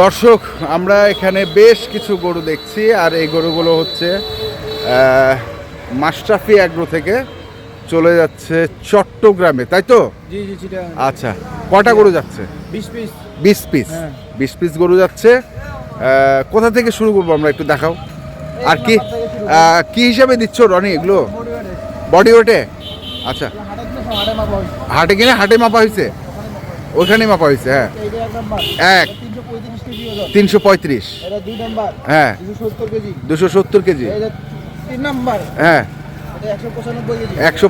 দর্শক, আমরা এখানে বেশ কিছু গরু দেখছি, আর এই গরুগুলো হচ্ছে মাশরাফি অ্যাগ্রো থেকে চলে যাচ্ছে চট্টগ্রামে, তাই তো? জি জি চিটাগাং। আচ্ছা, কটা গরু যাচ্ছে? 20 পিস। 20 পিস। হ্যাঁ। 20 পিস গরু যাচ্ছে। কোথা থেকে শুরু করবো আমরা, একটু দেখাও। আর কি কি হিসাবে দিচ্ছ রনি এগুলো? বডি ওয়েটে? আচ্ছা, হাটে কিনে হাটে মাপা হয়েছে, ওইখানে মাপা হয়েছে। হ্যাঁ, এক 335। হ্যাঁ, 270 কেজি। হ্যাঁ,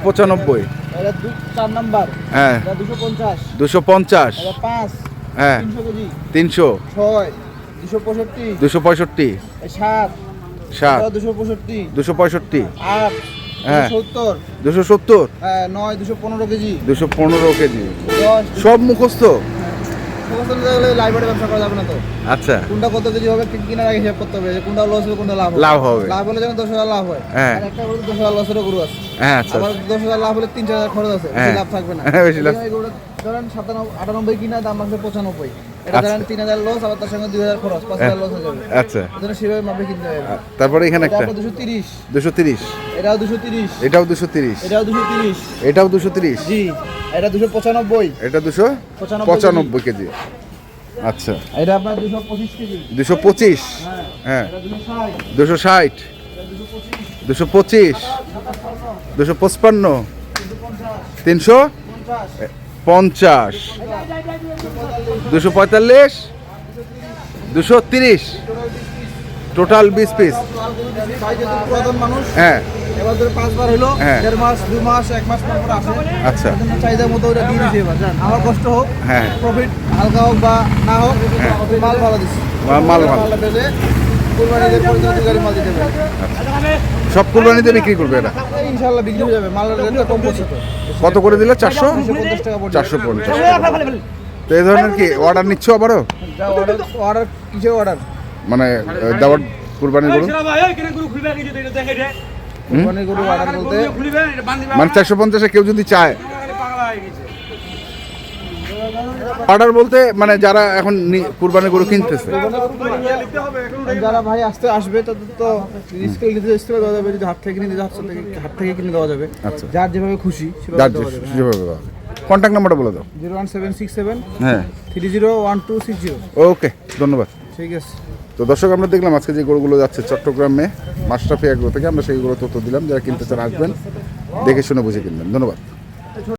195। হ্যাঁ, 250। হ্যাঁ, 300। 265। 7। 265। হ্যাঁ, 270। 215 কেজি। 215 কেজি। 10 সব মুখস্থ? লাইভে ব্যবসা করা যাবে না তো। আচ্ছা, কোনটা কত কেজি হবে কিনার আগে হিসাব করতে হবে, যে কোনটা লস হবে কোনটা লাভ হবে। লাভ হলে যেন 10,000 লাভ হয়। হ্যাঁ। আর একটা গরু 10,000 লসেরও গরু আছে। হ্যাঁ, আচ্ছা, আবার 10,000 লাভ হলে 3-4,000 খরচ আছে, হ্যাঁ। বেশি লাভ থাকবে না। হ্যাঁ, বেশি লাভ। এই গরুটা ধরেন 97-98 কিনা, দাম আছে 95। এটা আচ্ছা। ধরেন 3,000 লস, আবার তার সঙ্গে 2,000 খরচ, 5,000 লস হয়ে যাবে। আচ্ছা। এজন্য সেভাবে মাপে কিনতে হবে। তারপরে এখানে এটা একটা আপনার 230, 230। এটাও 230, এটাও 230। এটাও 230। এটাও 230। জি, এটা 295। এটা 295 কেজি। আচ্ছা, এটা আপনার 225 কেজি। 225। হ্যাঁ, এটা 260, 260। এটা 225, 225। 255। 350। 245। 230। Total 20 piece. ভাই যেহেতু পুরাতন মানুষ, হ্যাঁ। এবার ধরে 5 বার হলো, হ্যাঁ। 1.5 মাস 2 মাস 1 মাস পর পর আসে। আচ্ছা। এজন্য চাহিদা মতো ওটা দিয়ে দিছি এবার, জান আমার কষ্ট হোক, হ্যাঁ। প্রফিট হালকা হোক বা না হোক, মাল ভালো দিছি। মাল ভালো। মালটা পেলে কুরবানির পর যদি গাড়ি মাল দিতে পারে, সব কুরবানিতে বিক্রি করবে এটা? ইনশাআল্লাহ বিক্রি হয়ে যাবে। মালের রেটটা কম পড়ছে তো। কত করে দিলে? 400? 250 টাকা পড়ছে। 450। তো এই ধরনের কি অর্ডার নিচ্ছ আবারও? যা অর্ডার কিসের অর্ডার? মানে দেওয়ার কুরবানির গরু? কুরবানির গরু অর্ডার বলতে মানে 450-এ কেউ যদি চায় অর্ডার বলতে, মানে যারা এখন কুরবানির গরু কিনতেছে, যারা ভাই আসবে তাদের তো স্কেল নিতে দেওয়া যাবে, যদি হাট থেকে নিতে যাচ্ছে হাট থেকে কিনে দেওয়া যাবে। আচ্ছা। যার যেভাবে খুশি যার সেভাবে দেওয়া যাবে। যেভাবে দাও। কন্ট্যাক্ট নাম্বারটা বলে দাও। 01767 হ্যাঁ, 301260। ওকে, ধন্যবাদ। ঠিক আছে। তো দর্শক, আমরা দেখলাম আজকে যে গরুগুলো যাচ্ছে চট্টগ্রামে মাশরাফি অ্যাগ্রো থেকে, আমরা সেইগুলো তথ্য দিলাম। যারা কিনতে চান আসবেন, দেখে শুনে বুঝে কিনবেন। ধন্যবাদ।